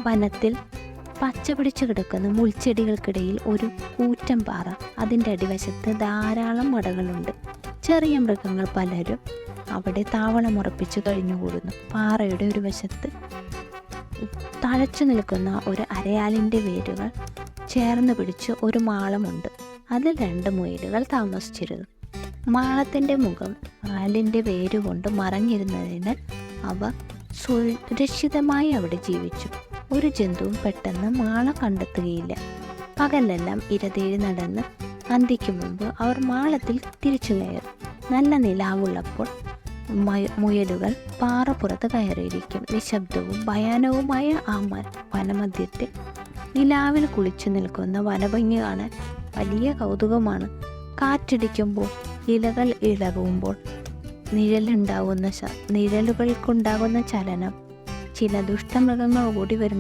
വനത്തിൽ പച്ച പിടിച്ചു കിടക്കുന്ന മുൾച്ചെടികൾക്കിടയിൽ ഒരു കൂറ്റൻ പാറ. അതിൻ്റെ അടിവശത്ത് ധാരാളം മടകളുണ്ട്. ചെറിയ മൃഗങ്ങൾ പലരും അവിടെ താവളമുറപ്പിച്ച് കഴിഞ്ഞുകൂടുന്നു. പാറയുടെ ഒരു വശത്ത് തഴച്ചു നിൽക്കുന്ന ഒരു അരയാലിൻ്റെ വേരുകൾ ചേർന്ന് പിടിച്ച് ഒരു മാളമുണ്ട്. അതിൽ 2 മുയലുകൾ താമസിച്ചിരുന്നു. മാളത്തിൻ്റെ മുഖം ആലിൻ്റെ വേരുകൊണ്ട് മറഞ്ഞിരുന്നതിനാൽ അവ സുരക്ഷിതമായി അവിടെ ജീവിച്ചു. ഒരു ജന്തുവും പെട്ടെന്ന് മാള കണ്ടെത്തുകയില്ല. പകലെല്ലാം ഇരതേടി നടന്ന് അന്തിക്ക് മുമ്പ് അവർ മാളത്തിൽ തിരിച്ചു കയറും. നല്ല നിലാവുള്ളപ്പോൾ മുയലുകൾ പാറപ്പുറത്ത് കയറിയിരിക്കും. നിശബ്ദവും ഭയാനവുമായ ആ വനമധ്യത്തിൽ നിലാവിൽ കുളിച്ചു നിൽക്കുന്ന വനഭംഗി കാണാൻ വലിയ കൗതുകമാണ്. കാറ്റടിക്കുമ്പോൾ ഇലകൾ ഇളകുമ്പോൾ നിഴലുകൾക്കുണ്ടാകുന്ന ചലനം, ചില ദുഷ്ടമൃഗങ്ങൾ ഓടി വരുന്ന